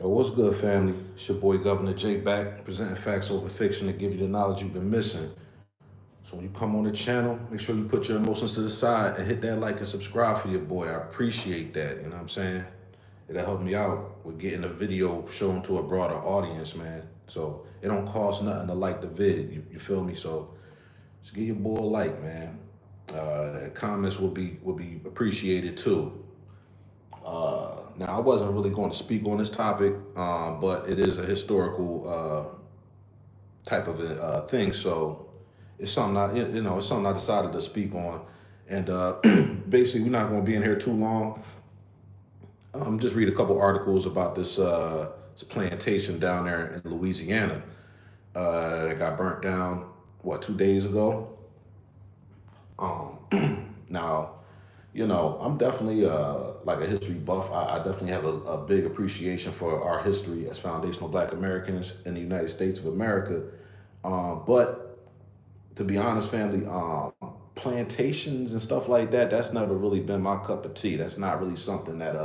What's good, family? It's your boy Governor Jay back, presenting facts over fiction to give you the knowledge you've been missing. So when you come on the channel, make sure you put your emotions to the side and hit that like and subscribe for your boy. I appreciate that. You know what I'm saying? It'll help me out with getting the video shown to a broader audience, man. So it don't cost nothing to like the vid. You feel me? So just give your boy a like, man. Comments will be appreciated too. Now, I wasn't really going to speak on this topic, but it is a historical type of thing. So it's something it's something I decided to speak on. And basically, we're not going to be in here too long. Just read a couple articles about this plantation down there in Louisiana that got burnt down, what, 2 days ago? Now, I'm definitely like a history buff. I definitely have a big appreciation for our history as foundational Black Americans in the United States of America. But to be honest, family, plantations and stuff like that, that's never really been my cup of tea. That's not really something that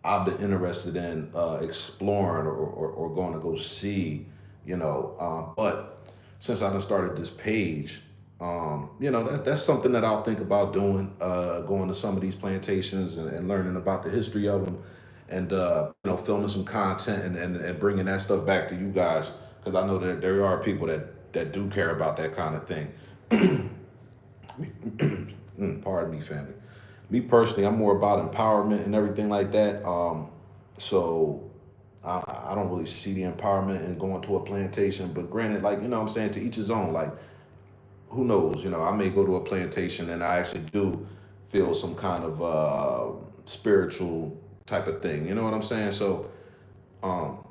I've been interested in exploring or going to go see. But since I done started this page, that's something that I'll think about doing, going to some of these plantations and learning about the history of them and, filming some content and bringing that stuff back to you guys. Because I know that there are people that do care about that kind of thing. Pardon me, family. Me personally, I'm more about empowerment and everything like that. So I don't really see the empowerment in going to a plantation. But granted, like, what I'm saying, to each his own. Like, who knows? I may go to a plantation and I actually do feel some kind of spiritual type of thing. You know what I'm saying? So, for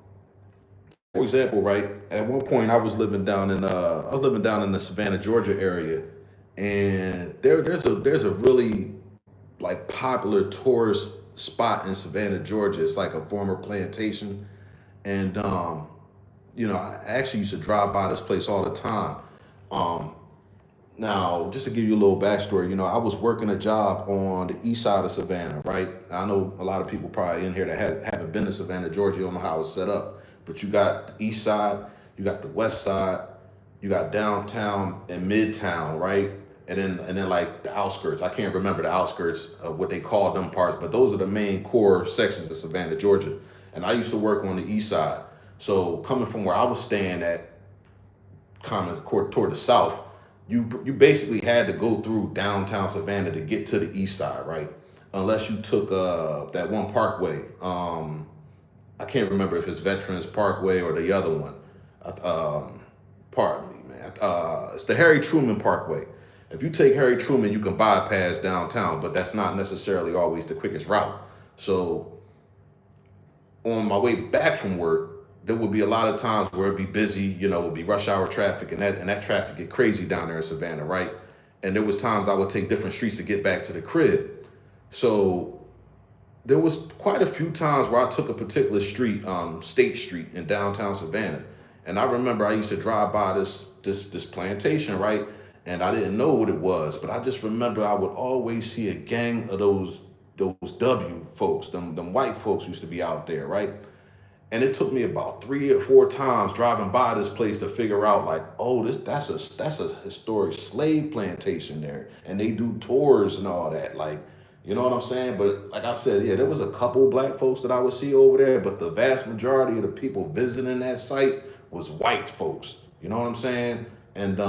example, right, at one point I was living down in the Savannah, Georgia area, and there's a really like popular tourist spot in Savannah, Georgia. It's like a former plantation, and I actually used to drive by this place all the time. Um, Now, just to give you a little backstory, I was working a job on the east side of Savannah, right? I know a lot of people probably in here that haven't been to Savannah, Georgia, don't know how it's set up. But you got the east side, you got the west side, you got downtown and midtown, right? And then like the outskirts. I can't remember the outskirts of what they call them parts, but those are the main core sections of Savannah, Georgia. And I used to work on the east side. So coming from where I was staying at, kind of toward the south, you basically had to go through downtown Savannah to get to the east side, right? Unless you took that one parkway. I can't remember if it's Veterans Parkway or the other one. Pardon me, man. It's the Harry Truman Parkway. If you take Harry Truman, you can bypass downtown, but that's not necessarily always the quickest route. So on my way back from work, there would be a lot of times where it'd be busy, it would be rush hour traffic, and that traffic get crazy down there in Savannah, right? And there was times I would take different streets to get back to the crib. So there was quite a few times where I took a particular street, State Street in downtown Savannah, and I remember I used to drive by this plantation, right? And I didn't know what it was, but I just remember I would always see a gang of those W folks, them white folks used to be out there, right? And it took me about 3 or 4 times driving by this place to figure out, like, oh, that's a historic slave plantation there, and they do tours and all that, like, you know what I'm saying? But like I said, yeah, there was a couple black folks that I would see over there, but the vast majority of the people visiting that site was white folks. You know what I'm saying? And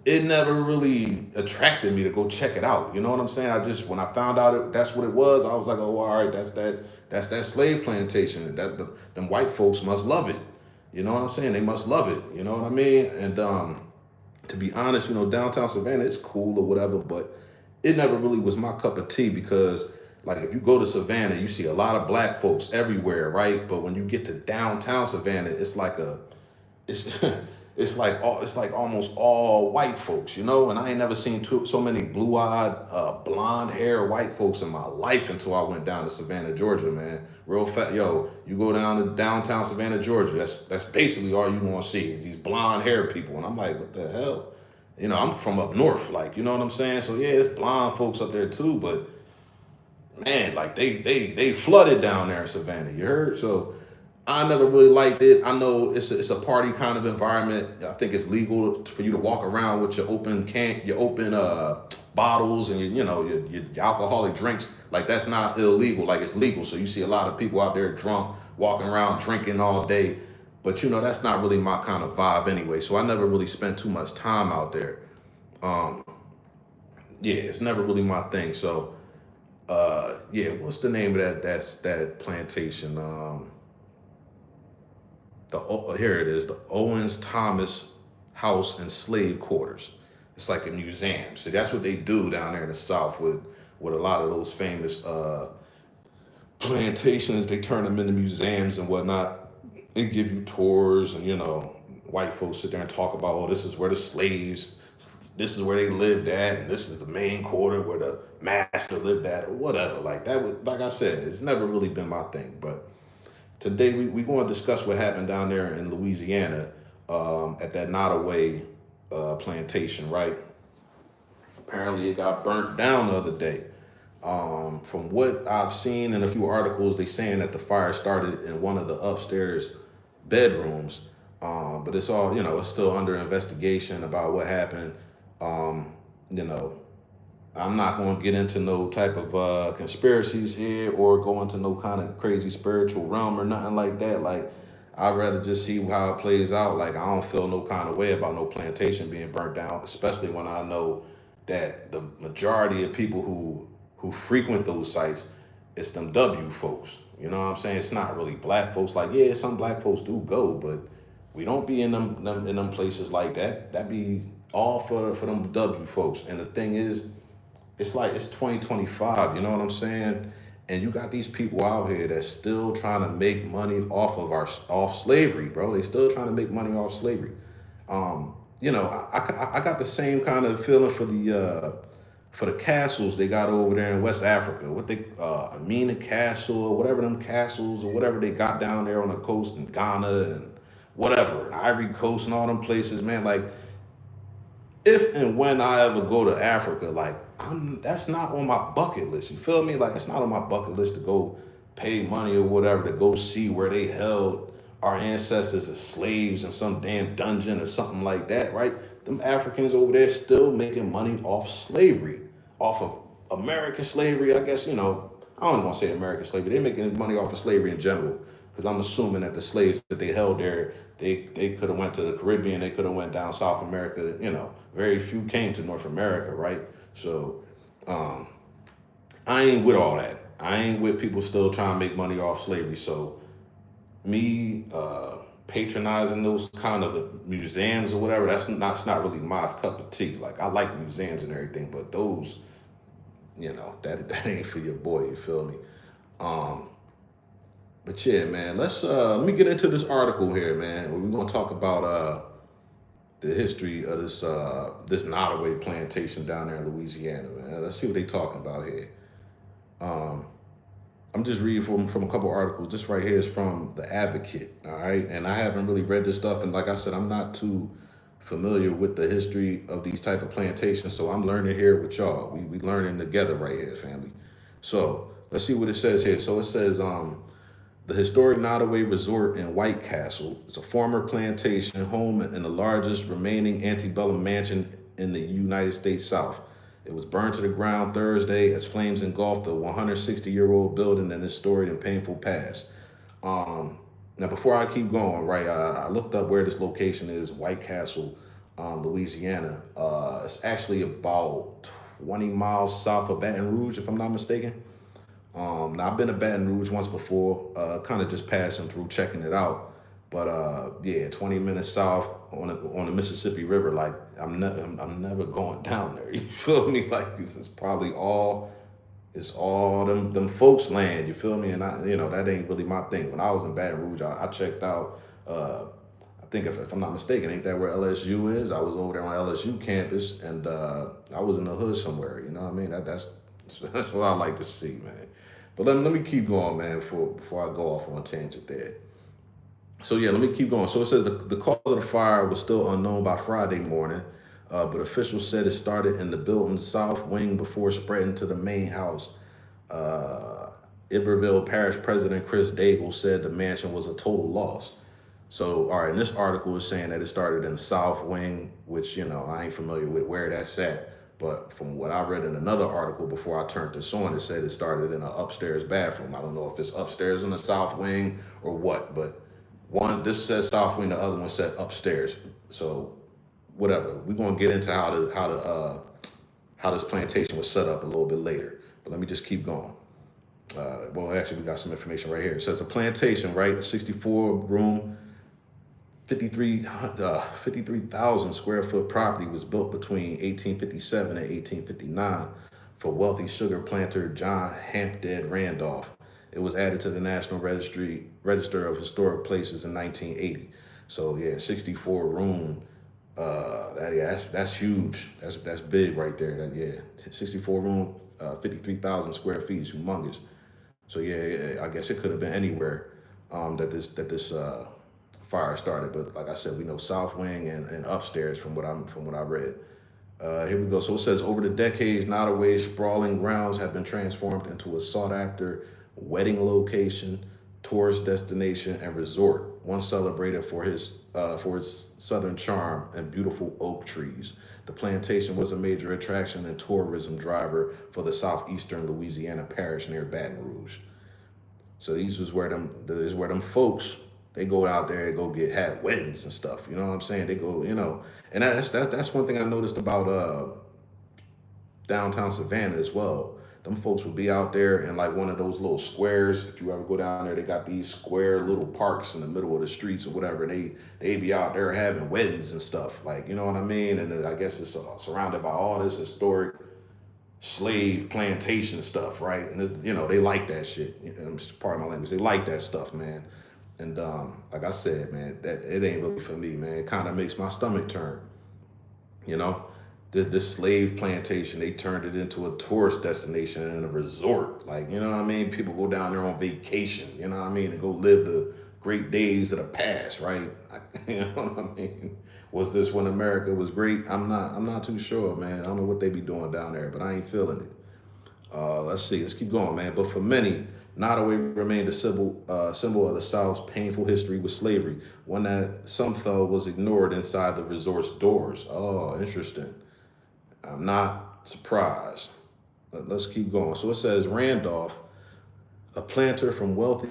it never really attracted me to go check it out. You know what I'm saying? When I found out that's what it was, I was like, oh, all right, that's that slave plantation. Them white folks must love it. You know what I'm saying? They must love it. You know what I mean? And to be honest, downtown Savannah, it's cool or whatever, but it never really was my cup of tea because, like, if you go to Savannah, you see a lot of black folks everywhere, right? But when you get to downtown Savannah, it's it's like almost all white folks, and I ain't never seen so many blue-eyed, blonde hair white folks in my life until I went down to Savannah, Georgia, man. Real fat, yo. You go down to downtown Savannah, Georgia. That's basically all you gonna see is these blonde hair people, and I'm like, what the hell? I'm from up north, like, you know what I'm saying? So yeah, it's blonde folks up there too, but man, like they flooded down there in Savannah. You heard? So I never really liked it. I know it's a party kind of environment. I think it's legal for you to walk around with your open bottles and your alcoholic drinks. Like that's not illegal. Like it's legal. So you see a lot of people out there drunk, walking around drinking all day. But that's not really my kind of vibe anyway. So I never really spent too much time out there. Um, yeah, it's never really my thing. So yeah, what's the name of that plantation? Here it is, the Owens Thomas House and Slave Quarters. It's like a museum. See, that's what they do down there in the South with a lot of those famous plantations. They turn them into museums and whatnot, and give you tours. And white folks sit there and talk about, oh, this is where the slaves, this is where they lived at, and this is the main quarter where the master lived at, or whatever. Like that was, like I said, it's never really been my thing, but. Today we going to discuss what happened down there in Louisiana at that Nottoway plantation, right? Apparently it got burnt down the other day. From what I've seen in a few articles, they saying that the fire started in one of the upstairs bedrooms. But it's all, it's still under investigation about what happened. You know, I'm not going to get into no type of conspiracies here or go into no kind of crazy spiritual realm or nothing like that. Like, I'd rather just see how it plays out. Like, I don't feel no kind of way about no plantation being burnt down, especially when I know that the majority of people who frequent those sites, it's them W folks. You know what I'm saying? It's not really black folks. Like, yeah, some black folks do go, but we don't be in them places like that. That be all for them W folks. And the thing is, it's like it's 2025, you know what I'm saying? And you got these people out here that's still trying to make money off slavery, bro. They still trying to make money off slavery. I got the same kind of feeling for the castles they got over there in West Africa. What they Amina Castle or whatever them castles or whatever they got down there on the coast in Ghana and whatever, and Ivory Coast and all them places, man. Like if and when I ever go to Africa, like that's not on my bucket list. You feel me? Like it's not on my bucket list to go pay money or whatever to go see where they held our ancestors as slaves in some damn dungeon or something like that, right? Them Africans over there still making money off slavery, off of American slavery. I guess, I don't want to say American slavery. They're making money off of slavery in general. Because I'm assuming that the slaves that they held there, they could have went to the Caribbean, they could have went down South America. Very few came to North America, right? So I ain't with all that. I ain't with people still trying to make money off slavery. So me patronizing those kind of museums or whatever, that's not really my cup of tea. Like I like museums and everything, but those, that ain't for your boy. You feel me? Um, but yeah, man, let me get into this article here, man. We're gonna talk about the history of this Nottoway plantation down there in Louisiana, man. Let's see what they talking about here. Um, I'm just reading from a couple articles. This right here is from the Advocate, all right. And I haven't really read this stuff, and like I said, I'm not too familiar with the history of these type of plantations, so I'm learning here with y'all. We learning together right here, family. So let's see what it says here. So it says the historic Nottoway Resort in White Castle is a former plantation home and the largest remaining antebellum mansion in the United States South. It was burned to the ground Thursday as flames engulfed the 160-year-old building and its storied and painful past. Um, Now, before I keep going, right, I looked up where this location is, White Castle, Louisiana. It's actually about 20 miles south of Baton Rouge, if I'm not mistaken. Now I've been to Baton Rouge once before, kind of just passing through, checking it out. But yeah, 20 minutes south on the Mississippi River. Like I'm never going down there. You feel me? Like it's all them folks land. You feel me? And that ain't really my thing. When I was in Baton Rouge, I checked out. I think if I'm not mistaken, ain't that where LSU is? I was over there on LSU campus, and I was in the hood somewhere. You know what I mean? That's what I like to see, man. But let me keep going, man, before I go off on a tangent there. So yeah, let me keep going. So it says the cause of the fire was still unknown by Friday morning, but officials said it started in the building's south wing before spreading to the main house. Uh, Iberville Parish President Chris Daigle said the mansion was a total loss. So, all right, and this article is saying that it started in the South Wing, which, I ain't familiar with where that's at. But from what I read in another article before I turned this on, it said it started in an upstairs bathroom. I don't know if it's upstairs in the South Wing or what, but this says South Wing, the other one said upstairs. So, whatever. We're gonna get into how this plantation was set up a little bit later. But let me just keep going. Well, actually, we got some information right here. It says a plantation, right? A 64 room, 53,000 square foot property was built between 1857 and 1859 for wealthy sugar planter John Hampstead Randolph. It was added to the National Register of Historic Places in 1980. So yeah, 64 room. That's huge. That's big right there. 64 room, 53,000 square feet is humongous. So yeah, I guess it could have been anywhere that this fire started. But like I said, we know South Wing and upstairs from what I read. Here we go. So it says over the decades, Nottoway's sprawling grounds have been transformed into a sought-after wedding location, tourist destination, and resort. Once celebrated for its southern charm and beautiful oak trees, the plantation was a major attraction and tourism driver for the southeastern Louisiana parish near Baton Rouge. So this is where them folks they go out there and go have weddings and stuff. You know what I'm saying? They go, and that's one thing I noticed about downtown Savannah as well. Them folks will be out there in like one of those little squares. If you ever go down there, they got these square little parks in the middle of the streets or whatever. And they be out there having weddings and stuff. Like, you know what I mean? And I guess it's surrounded by all this historic slave plantation stuff, right? And they like that shit. Pardon my language. They like that stuff, man. And like I said, man, that it ain't really for me, man. It kind of makes my stomach turn. You know, this slave plantation, they turned it into a tourist destination and a resort. Like, you know what I mean? People go down there on vacation, you know what I mean? And go live the great days of the past, right? You know what I mean? Was this when America was great? I'm not too sure, man. I don't know what they be doing down there, but I ain't feeling it. Let's see. Let's keep going, man. But for many, Nottoway remained a symbol of the South's painful history with slavery, one that some felt was ignored inside the resort's doors. Oh, interesting. I'm not surprised. Let's keep going. So it says Randolph, a planter from a wealthy,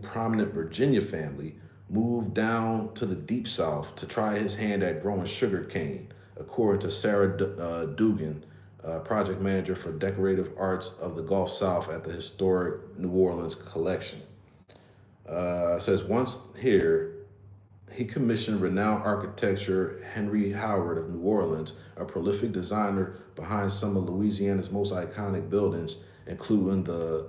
prominent Virginia family, moved down to the deep South to try his hand at growing sugar cane, according to Sarah Dugan, project manager for decorative arts of the Gulf South at the historic New Orleans collection. It says once here, he commissioned renowned architecture Henry Howard of New Orleans, a prolific designer behind some of Louisiana's most iconic buildings, including the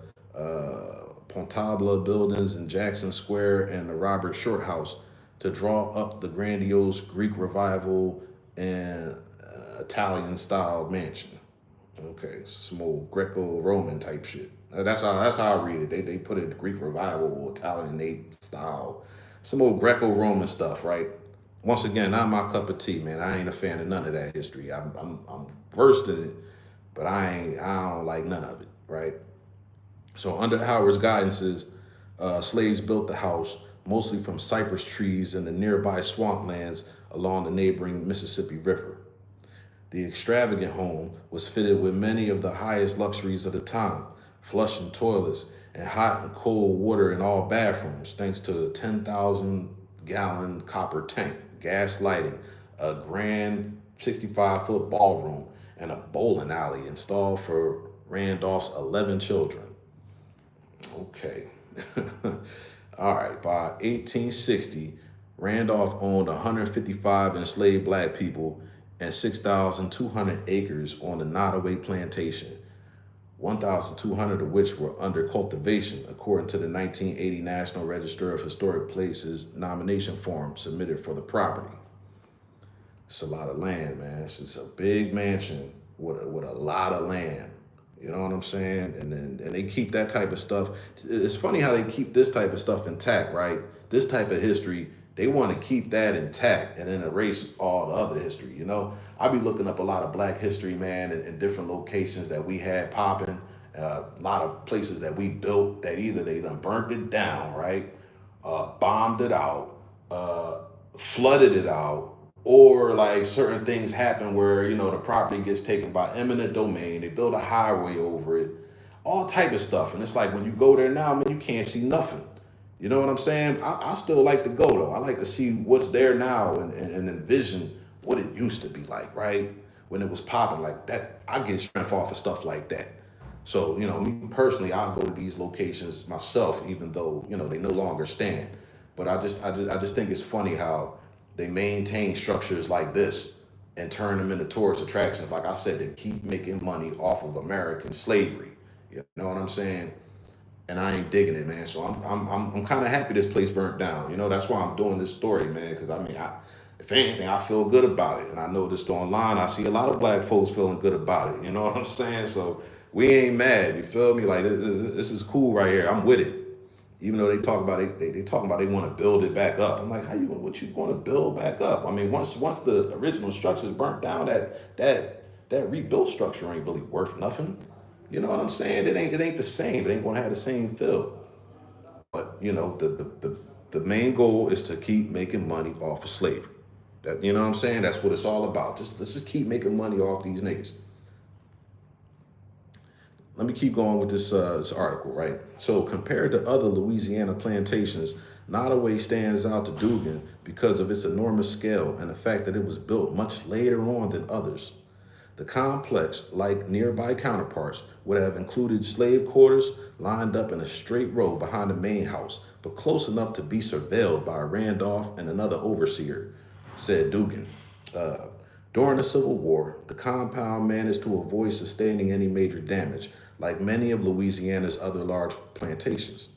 Pontabla buildings in Jackson Square and the Robert Short House, to draw up the grandiose Greek Revival and Italian-styled mansion. Okay, some old Greco-Roman type shit. That's how I read it. They put it Greek Revival, Italian style, some old Greco-Roman stuff, right? Once again, not my cup of tea, man. I ain't a fan of none of that history. I'm versed in it, but I don't like none of it, right? So under Howard's guidances, slaves built the house mostly from cypress trees in the nearby swamplands along the neighboring Mississippi River. The extravagant home was fitted with many of the highest luxuries of the time, flushing toilets and hot and cold water in all bathrooms, thanks to a 10,000-gallon copper tank, gas lighting, a grand 65-foot ballroom, and a bowling alley installed for Randolph's 11 children. Okay. All right. By 1860, Randolph owned 155 enslaved black people and 6,200 acres on the Nottoway Plantation, 1,200 of which were under cultivation, according to the 1980 National Register of Historic Places nomination form submitted for the property. It's a lot of land, man. It's a big mansion with a lot of land. You know what I'm saying? And they keep that type of stuff. It's funny how they keep this type of stuff intact, right? This type of history, they want to keep that intact and then erase all the other history. I be looking up a lot of black history, man, in different locations that we had popping. A lot of places that we built that either they done burnt it down, right? Bombed it out, flooded it out, or like certain things happen where the property gets taken by eminent domain. They build a highway over it, all type of stuff. And it's like when you go there now, man, you can't see nothing. You know what I'm saying? I still like to go though. I like to see what's there now and envision what it used to be like, right? When it was popping like that. I get strength off of stuff like that. So, me personally, I'll go to these locations myself, even though, they no longer stand. But I just think it's funny how they maintain structures like this and turn them into tourist attractions. Like I said, to keep making money off of American slavery. You know what I'm saying? And I ain't digging it, man. So I'm kind of happy this place burnt down. That's why I'm doing this story, man. Because I mean, if anything, I feel good about it. And I noticed online, I see a lot of black folks feeling good about it. You know what I'm saying? So we ain't mad. You feel me? Like this is cool right here. I'm with it. Even though they talk about they talking about they want to build it back up. I'm like, what you going to build back up? I mean, once the original structure is burnt down, that rebuilt structure ain't really worth nothing. You know what I'm saying? It ain't the same. It ain't gonna have the same feel. But the main goal is to keep making money off of slavery. That you know what I'm saying? That's what it's all about. Let's just keep making money off these niggas. Let me keep going with this article, right? So compared to other Louisiana plantations, Nottoway stands out to Dugan because of its enormous scale and the fact that it was built much later on than others. The complex, like nearby counterparts, would have included slave quarters lined up in a straight row behind the main house, but close enough to be surveilled by Randolph and another overseer, said Dugan. Uh, During the Civil War, the compound managed to avoid sustaining any major damage, like many of Louisiana's other large plantations.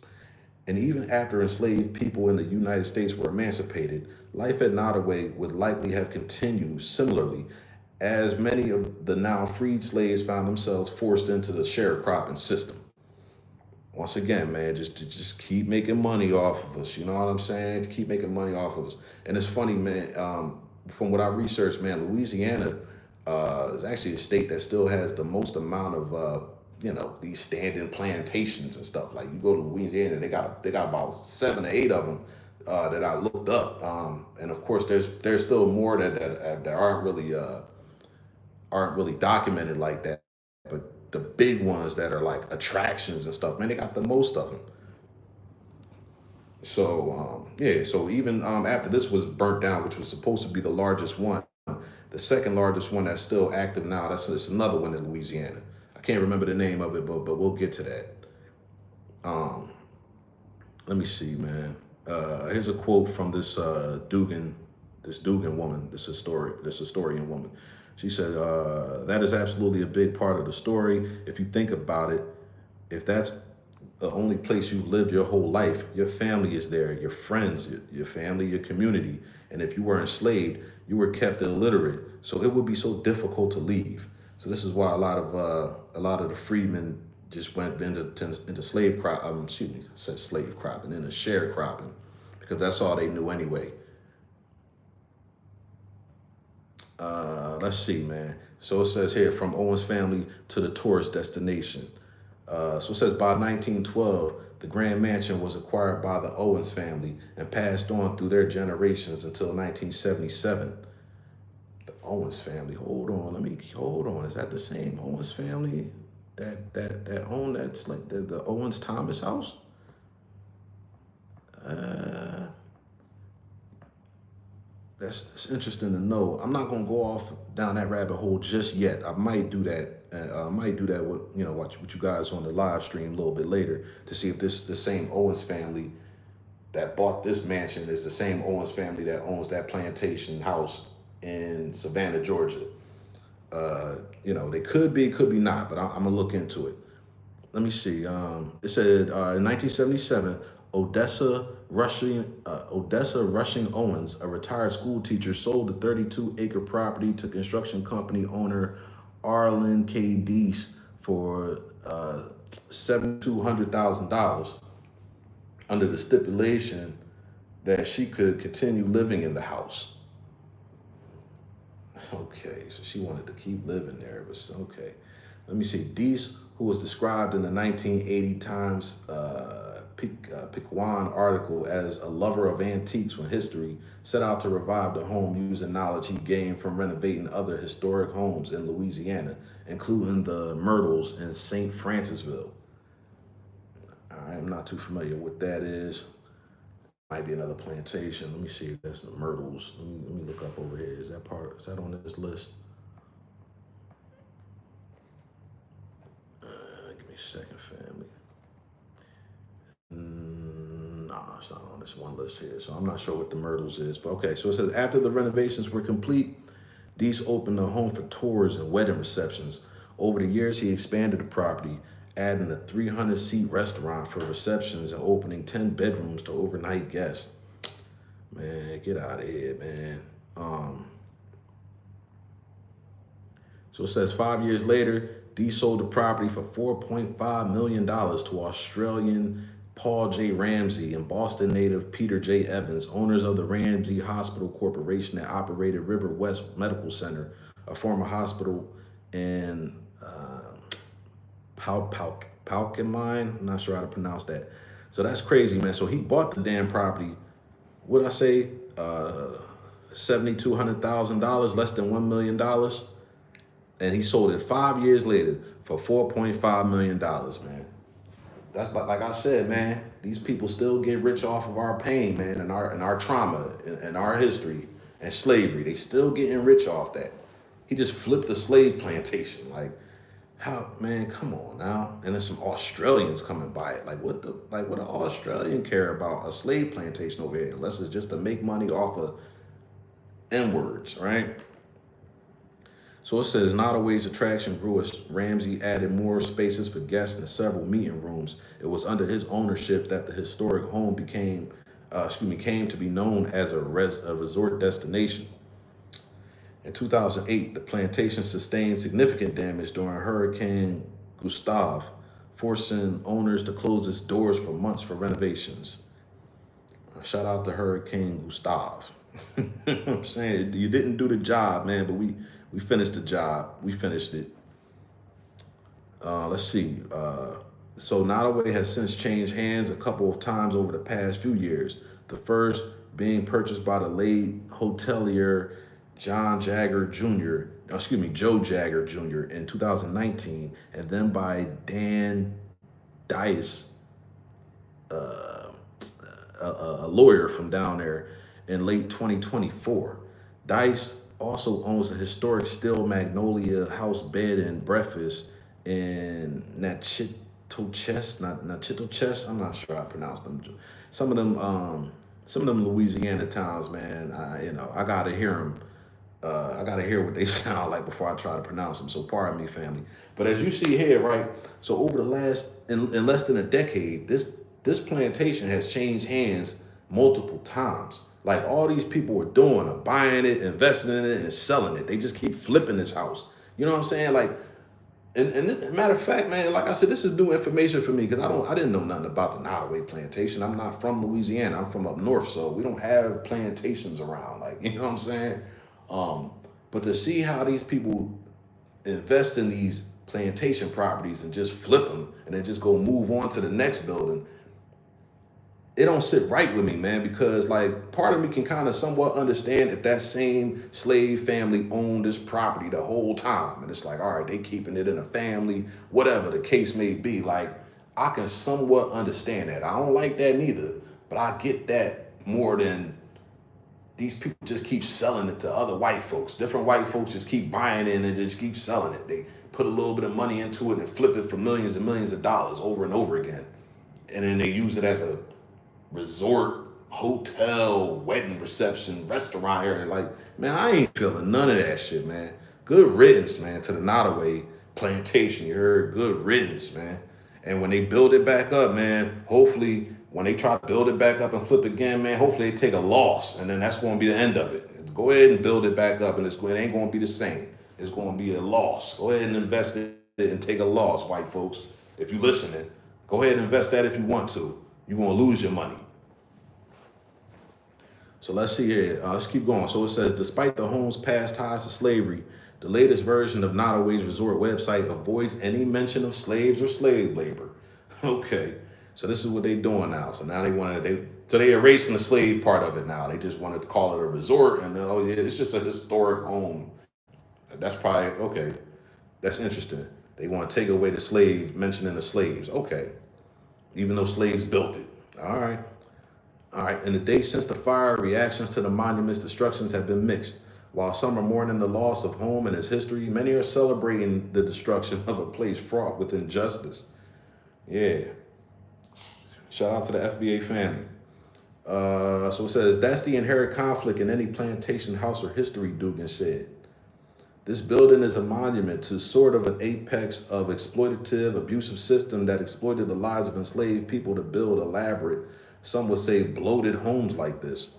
And even after enslaved people in the United States were emancipated, life at Nottoway would likely have continued similarly, as many of the now freed slaves found themselves forced into the sharecropping system. Once again, man, just keep making money off of us. You know what I'm saying? To keep making money off of us. And it's funny, man. From what I researched, man, Louisiana is actually a state that still has the most amount of these standing plantations and stuff. Like you go to Louisiana, they got about 7 or 8 of them that I looked up. And of course, there's still more that aren't really documented like that. But the big ones that are like attractions and stuff, man, they got the most of them. So yeah, so even after this was burnt down, which was supposed to be the largest one, the second largest one that's still active now, that's another one in Louisiana. I can't remember the name of it, but we'll get to that. Um, Let me see, man. Here's a quote from this Dugan woman, this historian woman. She said, "That is absolutely a big part of the story. If you think about it, if that's the only place you've lived your whole life, your family is there, your friends, your family, your community, and if you were enslaved, you were kept illiterate. So it would be so difficult to leave. So this is why a lot of the freedmen just went into slave crop. Excuse me, I said slave cropping, into sharecropping, because that's all they knew anyway. Let's see, man. So it says here from Owens family to the tourist destination. So it says by 1912, the Grand Mansion was acquired by the Owens family and passed on through their generations until 1977. The Owens family. Hold on, let me hold on. Is that the same Owens family that owned that's like the Owens Thomas house? Uh, that's interesting to know. I'm not gonna go off down that rabbit hole just yet. I might do that. I might do that with watch you guys on the live stream a little bit later to see if this the same Owens family that bought this mansion is the same Owens family that owns that plantation house in Savannah, Georgia. They could be not, but I'm gonna look into it. Let me see. It said in 1977, Odessa Rushing Owens, a retired school teacher, sold the 32-acre property to construction company owner Arlen K. Deese for $7,200,000 under the stipulation that she could continue living in the house. Okay, so she wanted to keep living there, but okay. Let me see. Deese, who was described in the 1980 Times Picayune article as a lover of antiques when history, set out to revive the home using knowledge he gained from renovating other historic homes in Louisiana, including the Myrtles in St. Francisville. I'm not too familiar with what that is. Might be another plantation. Let me see if that's the Myrtles. Let me look up over here. Is that on this list? Give me a second, family. Nah, it's not on this one list here, so I'm not sure what the Myrtles is. But okay, so it says after the renovations were complete, Deese opened the home for tours and wedding receptions. Over the years, he expanded the property, adding a 300-seat restaurant for receptions and opening 10 bedrooms to overnight guests. Man, get out of here, man. So it says 5 years later, Deese sold the property for $4.5 million to Australian Paul J. Ramsey and Boston native Peter J. Evans, owners of the Ramsey Hospital Corporation that operated River West Medical Center, a former hospital in Palkemine. I'm not sure how to pronounce that. So that's crazy, man. So he bought the damn property. What did I say? $7,200,000, less than $1 million. And he sold it 5 years later for $4.5 million, man. That's like I said, man, these people still get rich off of our pain, man, and our trauma and our history and slavery. They still getting rich off that. He just flipped a slave plantation. Like, how, man, come on now. And there's some Australians coming by it. Like, what an Australian care about a slave plantation over here? Unless it's just to make money off of N-words, right? So it says Nottoway's attraction grew as Ramsey added more spaces for guests and several meeting rooms. It was under his ownership that the historic home came to be known as a resort destination. In 2008, the plantation sustained significant damage during Hurricane Gustav, forcing owners to close its doors for months for renovations. Shout out to Hurricane Gustav. I'm saying, you didn't do the job, man, but we finished the job. We finished it. Let's see. So Nottoway has since changed hands a couple of times over the past few years. The first being purchased by the late hotelier Joe Jagger Jr. in 2019, and then by Dan Dice, a lawyer from down there, in late 2024. Dice also owns a historic steel magnolia house bed and breakfast in Natchitoches. I'm not sure how I pronounce them. Some of them Louisiana towns, man. I gotta hear them. I gotta hear what they sound like before I try to pronounce them. So pardon me, family. But as you see here, right? So over the in less than a decade, this plantation has changed hands multiple times. Like all these people were doing are buying it, investing in it, and selling it. They just keep flipping this house. You know what I'm saying? Like, and matter of fact, man, like I said, this is new information for me because I didn't know nothing about the Nottoway Plantation. I'm not from Louisiana. I'm from up north, so we don't have plantations around. Like, you know what I'm saying? But to see how these people invest in these plantation properties and just flip them and then just go move on to the next building, it don't sit right with me, man, because like part of me can kind of somewhat understand if that same slave family owned this property the whole time. And it's like, all right, they keeping it in a family, whatever the case may be. Like, I can somewhat understand that. I don't like that neither, but I get that more than these people just keep selling it to other white folks. Different white folks just keep buying it and just keep selling it. They put a little bit of money into it and flip it for millions and millions of dollars over and over again. And then they use it as a resort, hotel, wedding reception, restaurant area. Like, man, I ain't feeling none of that shit, man. Good riddance, man, to the Nottoway Plantation. You heard? Good riddance, man. And when they build it back up, man, hopefully when they try to build it back up and flip again, man, hopefully they take a loss, and then that's going to be the end of it. Go ahead and build it back up, and it ain't going to be the same. It's going to be a loss. Go ahead and invest it and take a loss, white folks. If you're listening, go ahead and invest that if you want to. You're going to lose your money. So let's see here. Let's keep going. So it says, despite the home's past ties to slavery, The latest version of Nottoway's resort website avoids any mention of slaves or slave labor. Okay, so this is what they're doing now. So now they're erasing the slave part of it now. They just wanted to call it a resort, and oh yeah, it's just a historic home. That's probably okay. That's interesting. They want to take away the slave, mentioning the slaves. Okay, even though slaves built it. All right. All right. In the days since the fire, reactions to the monument's destructions have been mixed. While some are mourning the loss of home and its history, many are celebrating the destruction of a place fraught with injustice. Yeah. Shout out to the FBA family. So it says, that's the inherent conflict in any plantation house or history, Dugan said. This building is a monument to sort of an apex of exploitative, abusive system that exploited the lives of enslaved people to build elaborate, some would say bloated homes like this.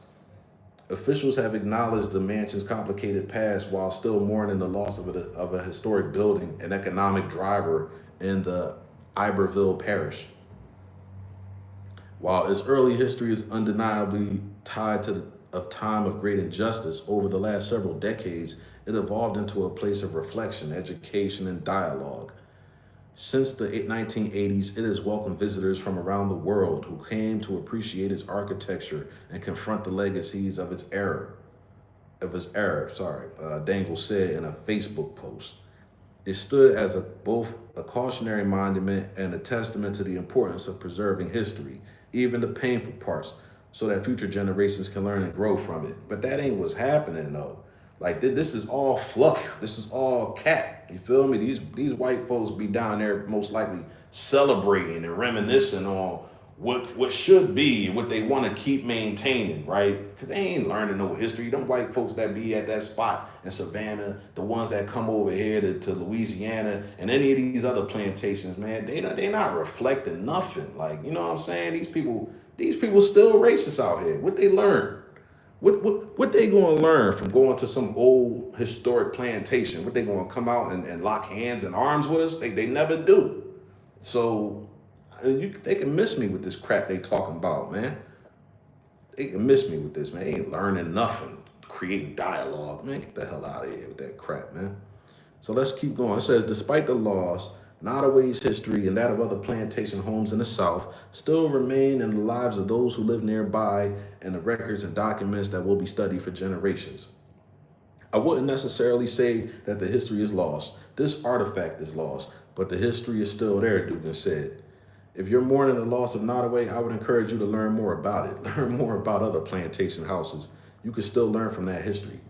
Officials have acknowledged the mansion's complicated past while still mourning the loss of a historic building, an economic driver in the Iberville parish. While its early history is undeniably tied to a time of great injustice, over the last several decades, it evolved into a place of reflection, education, and dialogue. Since the 1980s, it has welcomed visitors from around the world who came to appreciate its architecture and confront the legacies of its era. Dangle said in a Facebook post. It stood as both a cautionary monument and a testament to the importance of preserving history, even the painful parts, so that future generations can learn and grow from it. But that ain't what's happening though. Like this is all fluff. This is all cat. You feel me? These white folks be down there most likely celebrating and reminiscing on what should be, what they want to keep maintaining, right? Because they ain't learning no history. Them white folks that be at that spot in Savannah, the ones that come over here to Louisiana and any of these other plantations, man, they not reflecting nothing. Like, you know what I'm saying? These people still racist out here. What they learn? What they gonna learn from going to some old historic plantation? What they gonna come out and lock hands and arms with us? They never do. So they can miss me with this crap they talking about, man. They can miss me with this, man. They ain't learning nothing, creating dialogue, man. Get the hell out of here with that crap, man. So let's keep going. It says, despite the loss, Nottoway's history and that of other plantation homes in the South still remain in the lives of those who live nearby and the records and documents that will be studied for generations. I wouldn't necessarily say that the history is lost. This artifact is lost, but the history is still there, Dugan said. If you're mourning the loss of Nottoway, I would encourage you to learn more about it. Learn more about other plantation houses. You can still learn from that history.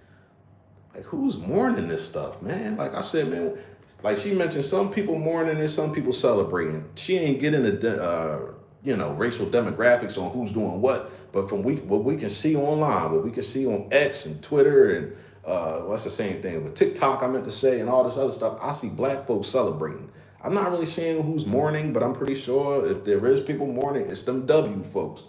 Like, who's mourning this stuff, man? Like I said, man, like she mentioned, some people mourning and some people celebrating. She ain't getting the, racial demographics on who's doing what. But from what we can see online, what we can see on X and Twitter and what's the same thing with TikTok, I meant to say, and all this other stuff, I see black folks celebrating. I'm not really seeing who's mourning, but I'm pretty sure if there is people mourning, it's them W folks.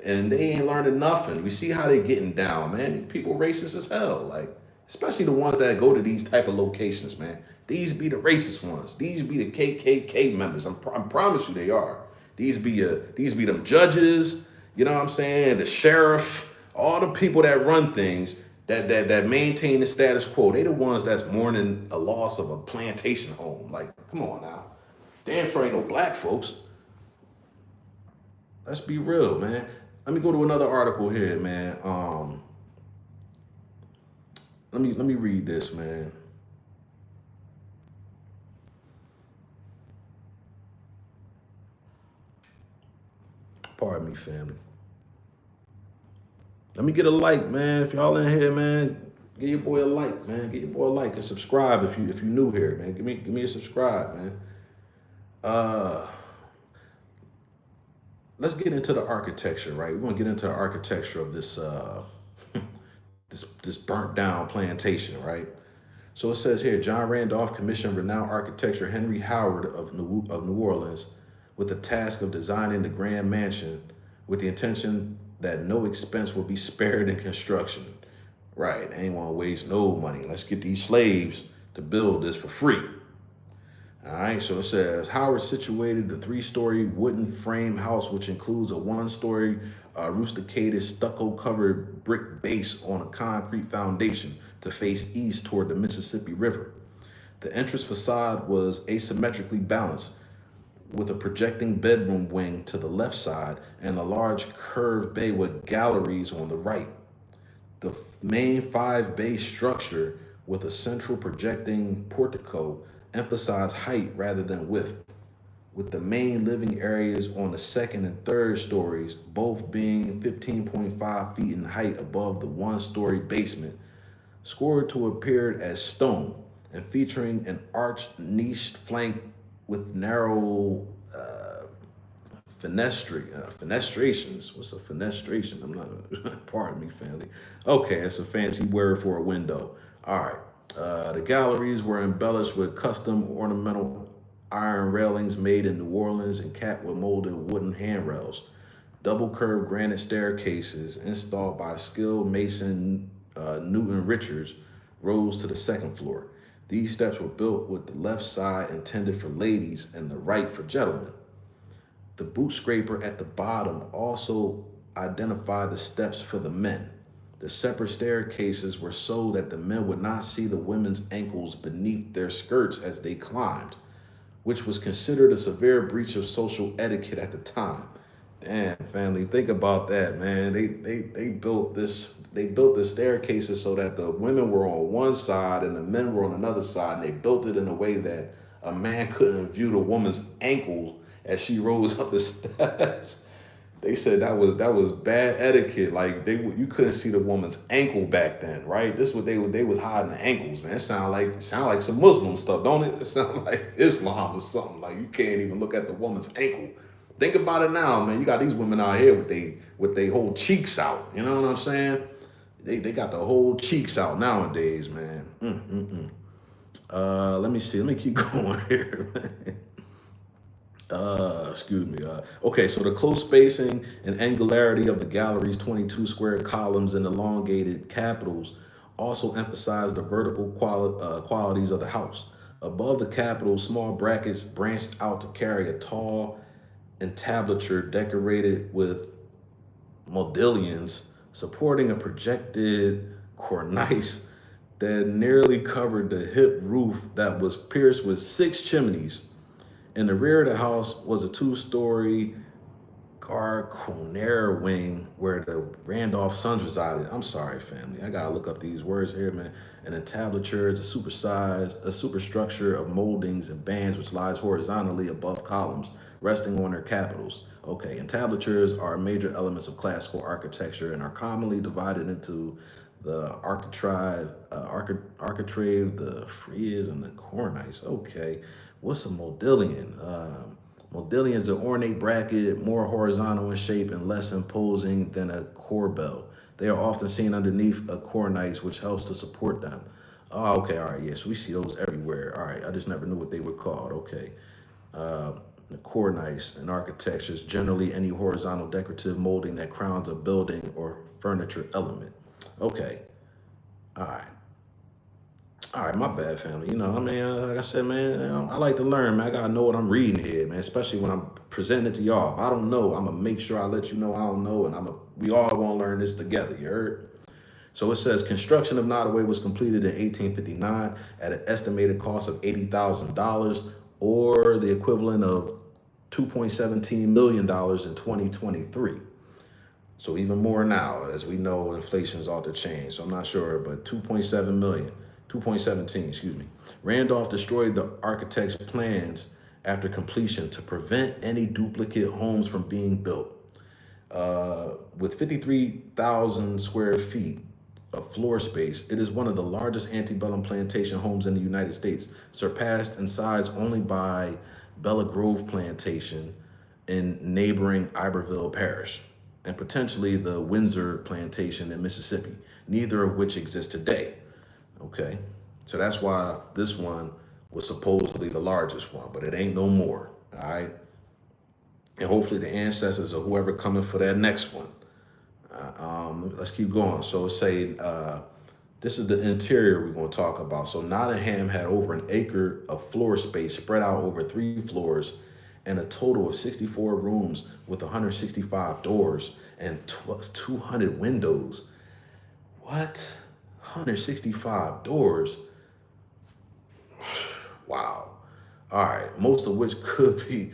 And they ain't learning nothing. We see how they getting down, man. These people racist as hell. Like, especially the ones that go to these type of locations, man. These be the racist ones. These be the KKK members. I promise you they are. These be them judges, you know what I'm saying? The sheriff, all the people that run things that maintain the status quo. They the ones that's mourning a loss of a plantation home. Like, come on now. Damn sure ain't no black folks. Let's be real, man. Let me go to another article here, man. Let me read this, man. Pardon me, family. Let me get a like, man. If y'all in here, man, give your boy a like, man. Give your boy a like and subscribe if you new here, man. Give me a subscribe, man. Let's get into the architecture, right? We're gonna get into the architecture of this this burnt down plantation, right? So it says here, John Randolph commissioned renowned architecture Henry Howard of New Orleans with the task of designing the grand mansion with the intention that no expense will be spared in construction. Right, they ain't want to waste no money. Let's get these slaves to build this for free. All right, so it says Howard situated the 3-story wooden frame house, which includes a 1-story rusticated stucco-covered brick base on a concrete foundation, to face east toward the Mississippi River. The entrance facade was asymmetrically balanced, with a projecting bedroom wing to the left side and a large curved bay with galleries on the right. The main five bay structure, with a central projecting portico, emphasized height rather than width, with the main living areas on the second and third stories, both being 15.5 feet in height above the one-story basement, scored to appear as stone and featuring an arched niched flank with narrow fenestrations. What's a fenestration? I'm not, pardon me, family. Okay, it's a fancy word for a window. All right. The galleries were embellished with custom ornamental iron railings made in New Orleans and capped with molded wooden handrails. Double curved granite staircases installed by skilled mason Newton Richards rose to the second floor. These steps were built with the left side intended for ladies and the right for gentlemen. The boot scraper at the bottom also identified the steps for the men. The separate staircases were so that the men would not see the women's ankles beneath their skirts as they climbed, which was considered a severe breach of social etiquette at the time. Damn, family, think about that, man. They built the staircases so that the women were on one side and the men were on another side, and they built it in a way that a man couldn't view the woman's ankles as she rose up the steps. They said that was bad etiquette. Like you couldn't see the woman's ankle back then, right? This is what they was hiding the ankles, man. It sound like some Muslim stuff, don't it? It sound like Islam or something. Like you can't even look at the woman's ankle. Think about it now, man. You got these women out here with they whole cheeks out. You know what I'm saying? They got the whole cheeks out nowadays, man. Let me see. Let me keep going here, man. Excuse me. Okay, so the close spacing and angularity of the gallery's 22 square columns and elongated capitals also emphasize the vertical qualities of the house. Above the capitals, small brackets branched out to carry a tall entablature decorated with modillions supporting a projected cornice that nearly covered the hip roof that was pierced with 6 chimneys. In the rear of the house was a 2-story Garconera wing where the Randolph sons resided. I'm sorry, family. I gotta look up these words here, man. An entablature is a superstructure of moldings and bands which lies horizontally above columns, resting on their capitals. Okay, entablatures are major elements of classical architecture and are commonly divided into the architrave, the frieze, and the cornice. Okay, what's a modillion? Modillion is an ornate bracket, more horizontal in shape and less imposing than a corbel. They are often seen underneath a cornice, which helps to support them. Oh, okay, all right, yes, we see those everywhere. All right, I just never knew what they were called. Okay. The cornice in architecture is generally any horizontal decorative molding that crowns a building or furniture element. Okay. All right. All right, my bad, family. You know, I mean, like I said, man, I like to learn, man. I gotta know what I'm reading here, man. Especially when I'm presenting it to y'all. If I don't know, I'm gonna make sure I let you know I don't know, and we all gonna learn this together. You heard? So it says construction of Nottoway was completed in 1859 at an estimated cost of $80,000, or the equivalent of $2.17 million in 2023. So even more now, as we know, inflation is off the chain. So I'm not sure, but 2.17, excuse me. Randolph destroyed the architect's plans after completion to prevent any duplicate homes from being built. With 53,000 square feet of floor space, it is one of the largest antebellum plantation homes in the United States, surpassed in size only by Bella Grove Plantation in neighboring Iberville Parish, and potentially the Windsor Plantation in Mississippi, neither of which exist today. Okay, so that's why this one was supposedly the largest one, but it ain't no more, all right? And hopefully the ancestors or whoever coming for that next one. Let's keep going. So say, this is the interior we're gonna talk about. So Nottingham had over an acre of floor space spread out over 3 floors and a total of 64 rooms with 165 doors and 200 windows. What? 165 doors. Wow. All right. Most of which could be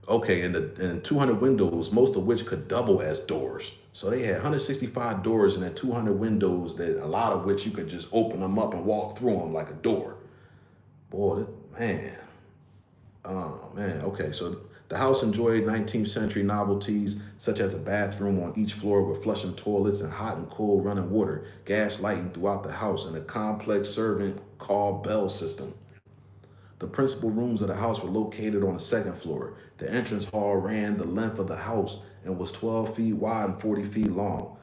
okay, and 200 windows, most of which could double as doors. So they had 165 doors and then 200 windows that a lot of which you could just open them up and walk through them like a door. Boy, man. Oh man, okay. So the house enjoyed 19th century novelties such as a bathroom on each floor with flushing toilets and hot and cold running water, gas lighting throughout the house, and a complex servant call bell system. The principal rooms of the house were located on the second floor. The entrance hall ran the length of the house and was 12 feet wide and 40 feet long.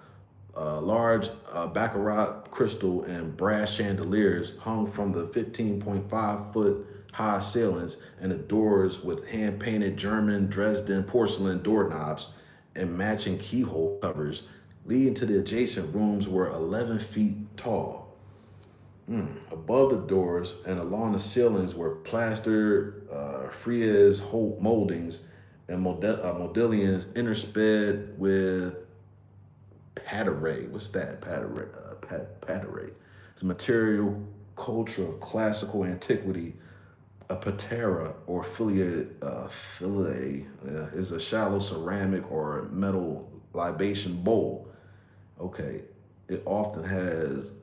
Large baccarat crystal and brass chandeliers hung from the 15.5-foot high ceilings, and the doors with hand painted German Dresden porcelain doorknobs and matching keyhole covers leading to the adjacent rooms were 11 feet tall. Above the doors and along the ceilings were plastered frieze moldings and modillions intersped with pateray. What's that? Pateray. It's a material culture of classical antiquity. A patera or fillet is a shallow ceramic or metal libation bowl. Okay, it often has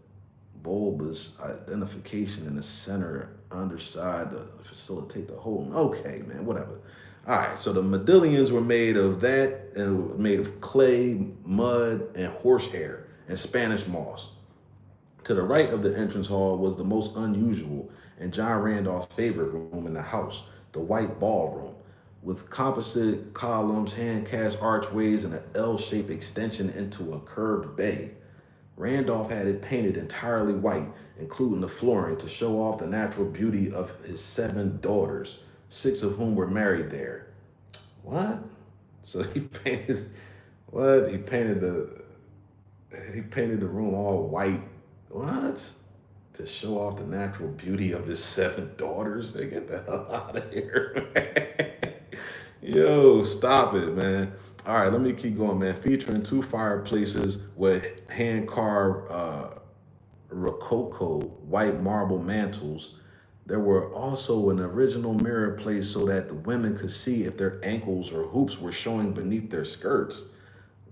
bulbous identification in the center underside to facilitate the whole. Okay, man, whatever. All right, so the modillions were made of that and were made of clay, mud, and horsehair and Spanish moss. To the right of the entrance hall was the most unusual and John Randolph's favorite room in the house, the white ballroom, with composite columns, hand cast archways, and an L shaped extension into a curved bay. Randolph had it painted entirely white, including the flooring, to show off the natural beauty of his 7 daughters, 6 of whom were married there. What? So he painted what? He painted the room all white. What? To show off the natural beauty of his 7 daughters? They get the hell out of here. Yo, stop it, man. All right, let me keep going, man. Featuring 2 fireplaces with hand carved rococo white marble mantles. There were also an original mirror placed so that the women could see if their ankles or hoops were showing beneath their skirts.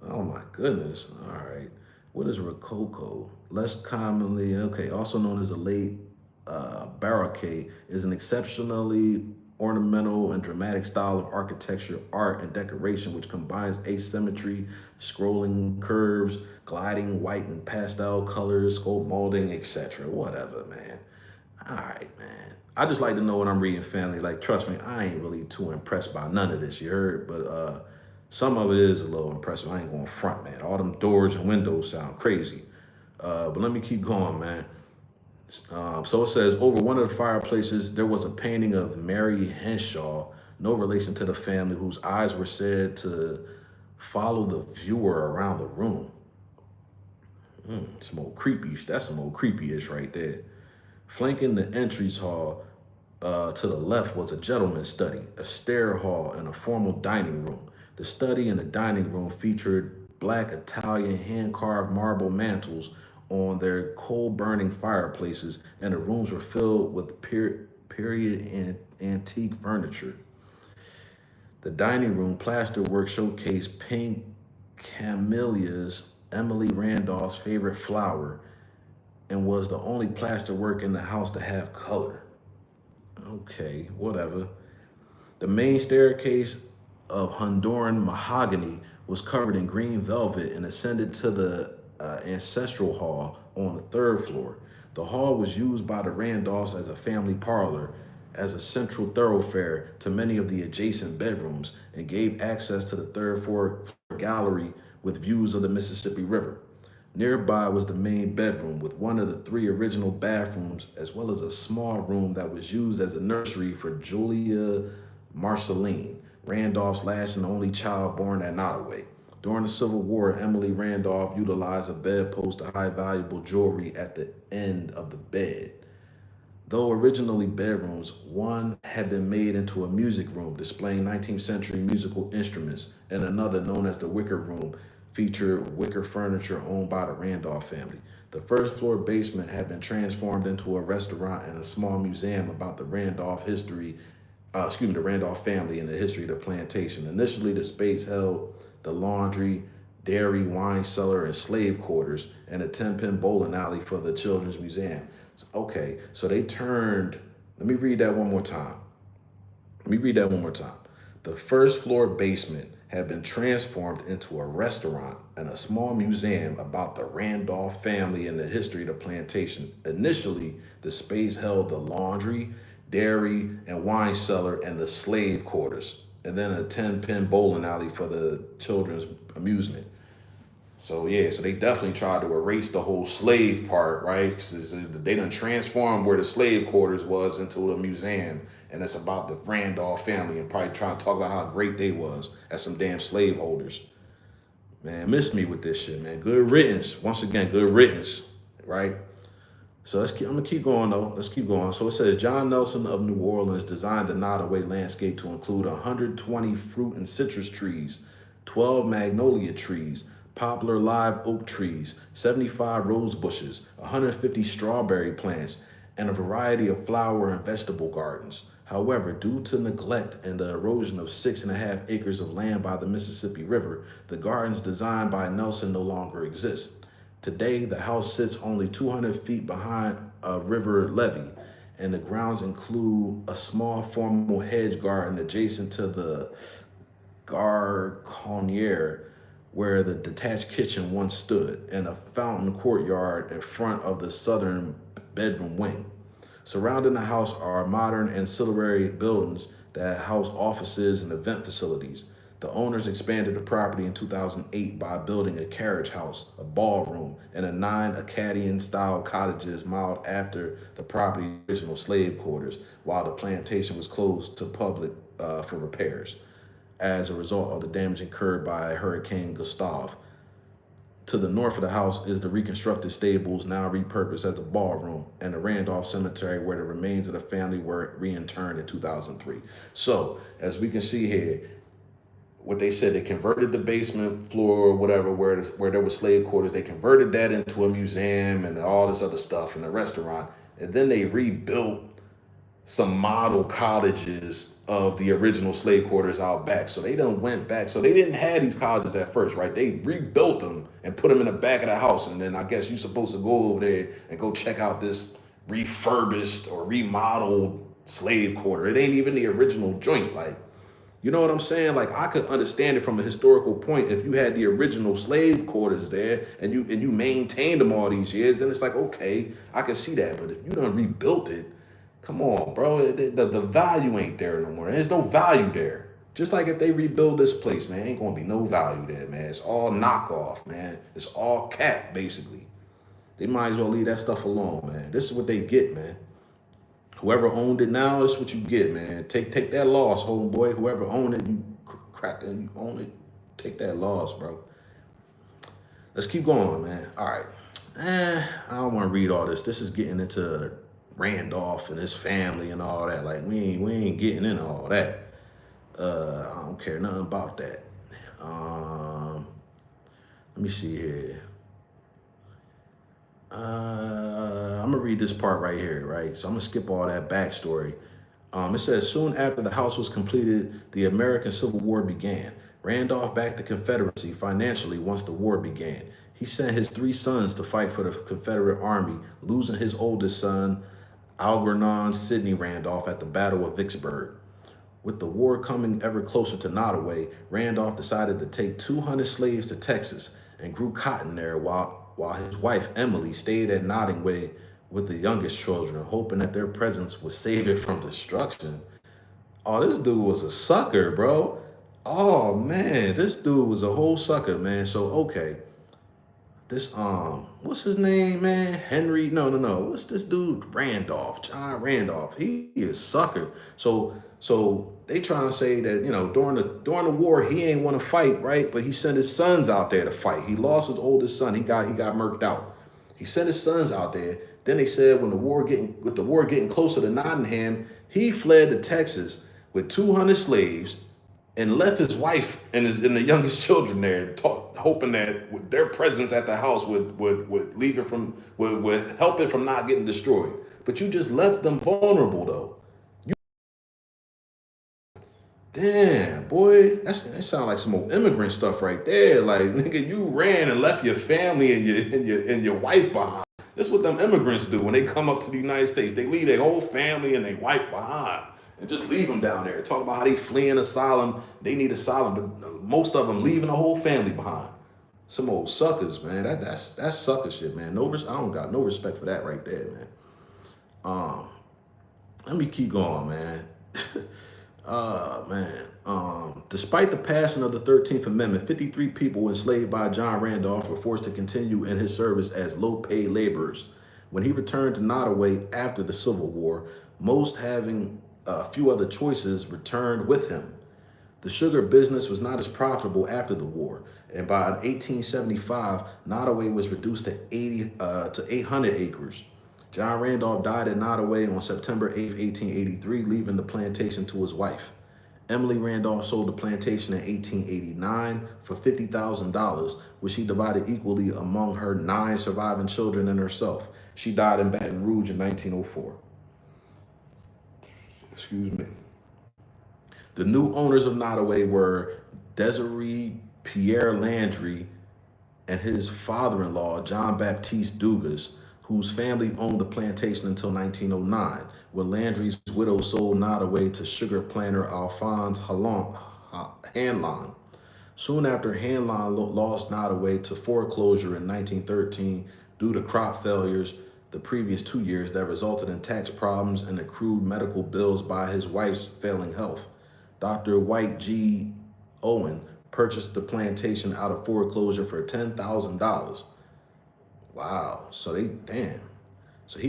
Oh my goodness. All right. What is rococo? Less commonly, okay, also known as the late Baroque, is an exceptionally ornamental and dramatic style of architecture, art, and decoration which combines asymmetry, scrolling curves, gliding white and pastel colors, sculpt molding, etc. Whatever, man. All right, man. I just like to know what I'm reading, family. Like, trust me, I ain't really too impressed by none of this, you heard? But some of it is a little impressive. I ain't going front, man. All them doors and windows sound crazy. But let me keep going, man. So it says over one of the fireplaces, there was a painting of Mary Henshaw, no relation to the family, whose eyes were said to follow the viewer around the room. Some old creepy. That's some old creepy-ish right there. Flanking the entries hall to the left was a gentleman's study, a stair hall, and a formal dining room. The study and the dining room featured black Italian hand-carved marble mantles on their coal-burning fireplaces, and the rooms were filled with period and antique furniture. The dining room plasterwork showcased pink camellias, Emily Randolph's favorite flower, and was the only plasterwork in the house to have color. Okay, whatever. The main staircase of Honduran mahogany was covered in green velvet and ascended to the ancestral hall on the third floor. The hall was used by the Randolphs as a family parlor, as a central thoroughfare to many of the adjacent bedrooms, and gave access to the third floor gallery with views of the Mississippi River. Nearby was the main bedroom with one of the 3 original bathrooms, as well as a small room that was used as a nursery for Julia Marceline, Randolph's last and only child born at Nottoway. During the Civil War, Emily Randolph utilized a bedpost to hide valuable jewelry at the end of the bed. Though originally bedrooms, one had been made into a music room displaying 19th century musical instruments, and another, known as the Wicker Room, featured wicker furniture owned by the Randolph family. The first floor basement had been transformed into a restaurant and a small museum about the Randolph family and the history of the plantation. Initially, the space held the laundry, dairy, wine cellar, and slave quarters, and a 10-pin bowling alley for the children's museum. Okay, so they turned, let me read that one more time. Let me read that one more time. The first floor basement had been transformed into a restaurant and a small museum about the Randolph family and the history of the plantation. Initially, the space held the laundry, dairy, and wine cellar and the slave quarters, and then a 10-pin bowling alley for the children's amusement. So yeah, so they definitely tried to erase the whole slave part, right? 'Cause they done transformed where the slave quarters was into a museum, and it's about the Randolph family, and probably trying to talk about how great they was as some damn slave holders. Man, miss me with this shit, man. Good riddance. Once again, good riddance, right? So I'm gonna keep going though. Let's keep going. So it says John Nelson of New Orleans designed the Nottoway landscape to include 120 fruit and citrus trees, 12 magnolia trees, poplar live oak trees, 75 rose bushes, 150 strawberry plants, and a variety of flower and vegetable gardens. However, due to neglect and the erosion of 6.5 acres of land by the Mississippi River, the gardens designed by Nelson no longer exist. Today, the house sits only 200 feet behind a river levee, and the grounds include a small formal hedge garden adjacent to the Garconniere, where the detached kitchen once stood, and a fountain courtyard in front of the southern bedroom wing. Surrounding the house are modern ancillary buildings that house offices and event facilities. The owners expanded the property in 2008 by building a carriage house, a ballroom, and 9 Acadian-style cottages modeled after the property's original slave quarters, while the plantation was closed to public for repairs as a result of the damage incurred by Hurricane Gustav. To the north of the house is the reconstructed stables, now repurposed as a ballroom, and the Randolph Cemetery, where the remains of the family were reinterred in 2003. So, as we can see here, what they said, they converted the basement floor, whatever, where there was slave quarters, they converted that into a museum and all this other stuff and a restaurant. And then they rebuilt some model cottages of the original slave quarters out back. So they done went back. So they didn't have these cottages at first, right? They rebuilt them and put them in the back of the house. And then I guess you're supposed to go over there and go check out this refurbished or remodeled slave quarter. It ain't even the original joint. Like, you know what I'm saying? Like, I could understand it from a historical point. If you had the original slave quarters there and you maintained them all these years, then it's like, okay, I can see that. But if you done rebuilt it, come on, bro. The value ain't there no more. There's no value there. Just like if they rebuild this place, man, ain't gonna be no value there, man. It's all knockoff, man. It's all cap, basically. They might as well leave that stuff alone, man. This is what they get, man. Whoever owned it now, this is what you get, man. Take that loss, homeboy. Whoever owned it, you crack it, you own it. Take that loss, bro. Let's keep going, man. All right. I don't want to read all this. This is getting into Randolph and his family and all that. Like, we ain't getting into all that. I don't care nothing about that. Let me see here. I'm gonna read this part right here, right? So I'm gonna skip all that backstory. It says, soon after the house was completed, the American Civil War began. Randolph backed the Confederacy financially once the war began. He sent his 3 sons to fight for the Confederate Army, losing his oldest son, Algernon Sidney Randolph, at the Battle of Vicksburg. With the war coming ever closer to Nottoway, Randolph decided to take 200 slaves to Texas and grew cotton there while his wife, Emily, stayed at Nottoway with the youngest children, hoping that their presence would save it from destruction. Oh, this dude was a sucker, bro. Oh, man, this dude was a whole sucker, man. So, okay. This, what's his name, man? Henry? No. What's this dude? Randolph, John Randolph. He is sucker. So they trying to say that, you know, during the war, he ain't want to fight, right? But he sent his sons out there to fight. He lost his oldest son. He got murked out. He sent his sons out there. Then they said with the war getting closer to Nottingham, he fled to Texas with 200 slaves and left his wife and the youngest children there. hoping that with their presence at the house would leave it from would help it from not getting destroyed. But you just left them vulnerable though. Damn, boy, that sounds like some old immigrant stuff right there. Like, nigga, you ran and left your family and your wife behind. That's what them immigrants do when they come up to the United States. They leave their whole family and their wife behind and just leave them down there. Talk about how they fleeing asylum. They need asylum, but most of them leaving the whole family behind. Some old suckers, man. That's sucker shit, man. I don't got no respect for that right there, man. Um, Let me keep going, man. Man. Despite the passing of the 13th Amendment, 53 people enslaved by John Randolph were forced to continue in his service as low-paid laborers. When he returned to Nottoway after the Civil War, most having a few other choices returned with him. The sugar business was not as profitable after the war, and by 1875, Nottoway was reduced to 800 acres. John Randolph died at Nottoway on September 8, 1883, leaving the plantation to his wife. Emily Randolph sold the plantation in 1889 for $50,000, which she divided equally among her 9 surviving children and herself. She died in Baton Rouge in 1904. Excuse me. The new owners of Nottoway were Desiree Pierre Landry and his father-in-law, John Baptiste Dugas, whose family owned the plantation until 1909, when Landry's widow sold Nottoway to sugar planter Alphonse Hanlon. Soon after, Hanlon lost Nottoway to foreclosure in 1913 due to crop failures the previous 2 years that resulted in tax problems and accrued medical bills by his wife's failing health. Dr. White G. Owen purchased the plantation out of foreclosure for $10,000. Wow. So he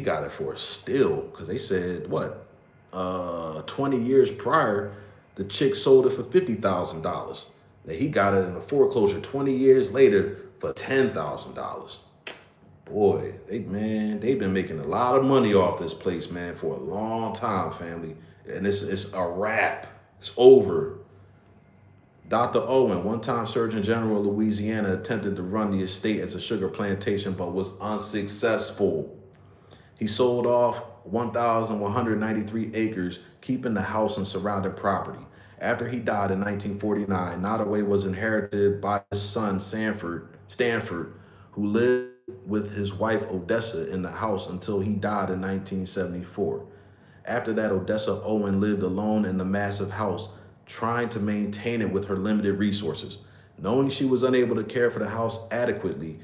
got it for a steal because they said, 20 years prior, the chick sold it for $50,000. Now he got it in a foreclosure 20 years later for $10,000. Boy, they've been making a lot of money off this place, man, for a long time, family. And it's a wrap. It's over. Dr. Owen, one-time Surgeon General of Louisiana, attempted to run the estate as a sugar plantation, but was unsuccessful. He sold off 1,193 acres, keeping the house and surrounding property. After he died in 1949, Nottoway was inherited by his son, Stanford, who lived with his wife, Odessa, in the house until he died in 1974. After that, Odessa Owen lived alone in the massive house, trying to maintain it with her limited resources. Knowing she was unable to care for the house adequately,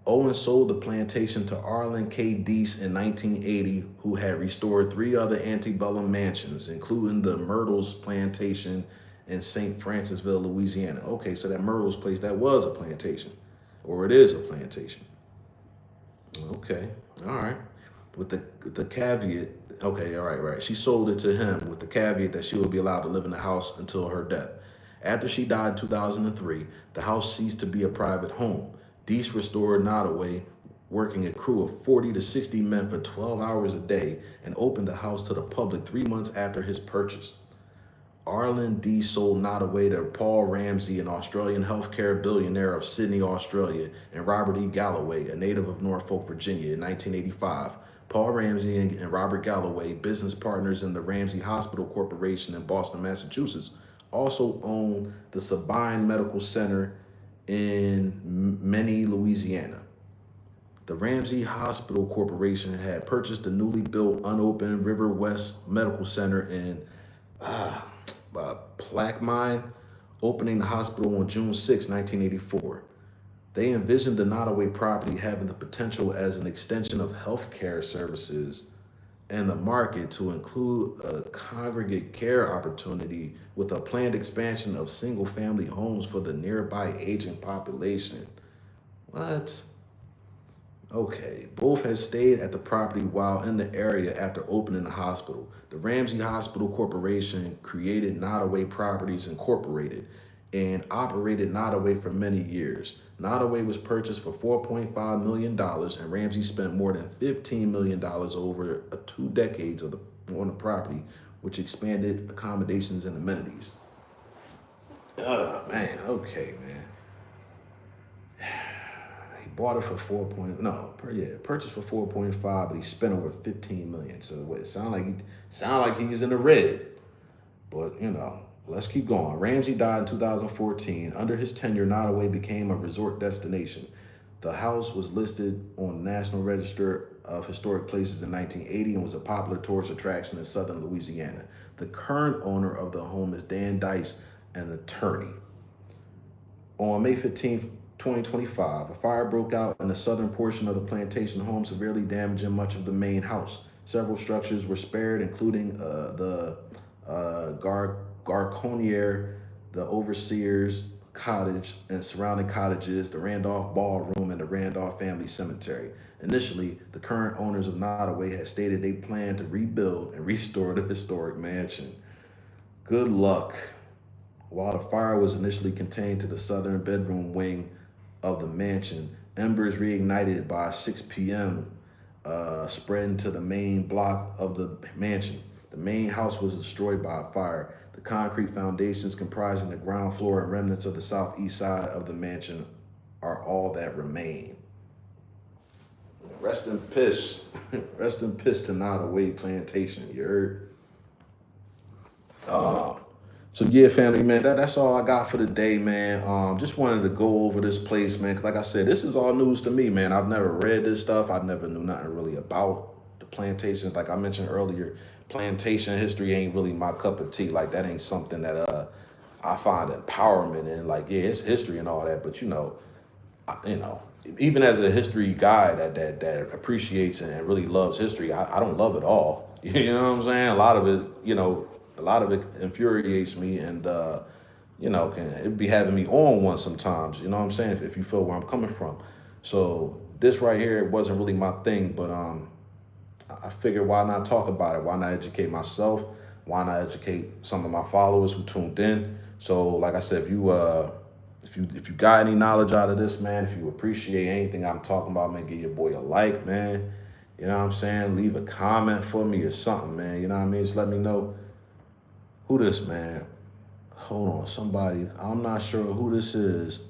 Owen sold the plantation to Arlen K. Deese in 1980, who had restored 3 other antebellum mansions, including the Myrtles Plantation in St. Francisville, Louisiana. Okay, so that Myrtles place, that was a plantation, or it is a plantation. Okay, all right. With the caveat, okay, all right, right. She sold it to him with the caveat that she would be allowed to live in the house until her death. After she died in 2003, the house ceased to be a private home. Deese restored Nottoway, working a crew of 40 to 60 men for 12 hours a day, and opened the house to the public 3 months after his purchase. Arlen Deese sold Nottoway to Paul Ramsey, an Australian healthcare billionaire of Sydney, Australia, and Robert E. Galloway, a native of Norfolk, Virginia, in 1985. Paul Ramsey and Robert Galloway, business partners in the Ramsey Hospital Corporation in Boston, Massachusetts, also own the Sabine Medical Center in Many, Louisiana. The Ramsey Hospital Corporation had purchased the newly built, unopened River West Medical Center in Plaquemine, opening the hospital on June 6, 1984. They envisioned the Nottoway property having the potential as an extension of healthcare services and the market to include a congregate care opportunity with a planned expansion of single-family homes for the nearby aging population. What? Okay, both had stayed at the property while in the area after opening the hospital. The Ramsey Hospital Corporation created Nottoway Properties Incorporated and operated Nottoway for many years. Nottoway was purchased for $4.5 million, and Ramsey spent more than $15 million over 2 decades on the property, which expanded accommodations and amenities. Oh, man, okay, man. bought it for purchased for 4.5, but he spent over 15 million. So it sound like he was in the red. But let's keep going. Ramsey died in 2014. Under his tenure, Nottoway became a resort destination. The house was listed on the National Register of Historic Places in 1980 and was a popular tourist attraction in southern Louisiana. The current owner of the home is Dan Dice, an attorney. On May 15th, 2025, a fire broke out in the southern portion of the plantation home, severely damaging much of the main house. Several structures were spared, including the Garconniere, the Overseer's Cottage and surrounding cottages, the Randolph Ballroom, and the Randolph Family Cemetery. Initially, the current owners of Nottoway had stated they planned to rebuild and restore the historic mansion. Good luck. While the fire was initially contained to the southern bedroom wing of the mansion, embers reignited by 6 p.m. Spreading to the main block of the mansion. The main house was destroyed by a fire. The concrete foundations comprising the ground floor and remnants of the southeast side of the mansion are all that remain. Rest in piss. Rest in piss to Nottoway Plantation, you heard? So yeah, family, man, that's all I got for the day, man. Just wanted to go over this place, man, because like I said, this is all news to me, man. I've never read this stuff. I never knew nothing really about the plantations. Like I mentioned earlier, plantation history ain't really my cup of tea. Like that ain't something that I find empowerment in. Like, yeah, it's history and all that, but even as a history guy that appreciates and really loves history, I don't love it all. You know what I'm saying? A lot of it infuriates me, and can it be having me on one sometimes. You know what I'm saying? If you feel where I'm coming from. So this right here, it wasn't really my thing, but I figured why not talk about it? Why not educate myself? Why not educate some of my followers who tuned in? So like I said, if you got any knowledge out of this, man, if you appreciate anything I'm talking about, man, give your boy a like, man. You know what I'm saying? Leave a comment for me or something, man. You know what I mean? Just let me know who this, man. Hold on, somebody. I'm not sure who this is.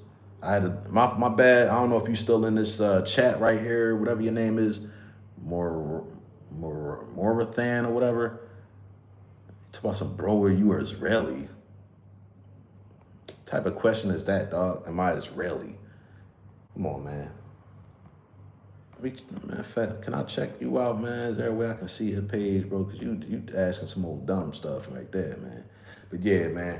I had my bad. I don't know if you still in this chat right here, whatever your name is, Morathan or whatever. Talk about some bro, are you Israeli? What type of question is that, dog? Am I Israeli? Come on, man. Man, can I check you out, man? Is there a way I can see your page, bro? Because you asking some old dumb stuff right there, man. But yeah, man.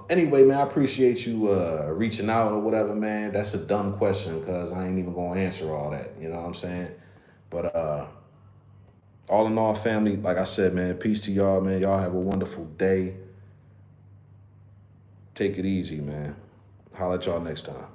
Anyway, man, I appreciate you reaching out or whatever, man. That's a dumb question because I ain't even gonna answer all that. You know what I'm saying? But all in all, family, like I said, man, peace to y'all, man. Y'all have a wonderful day. Take it easy, man. Holla at y'all next time.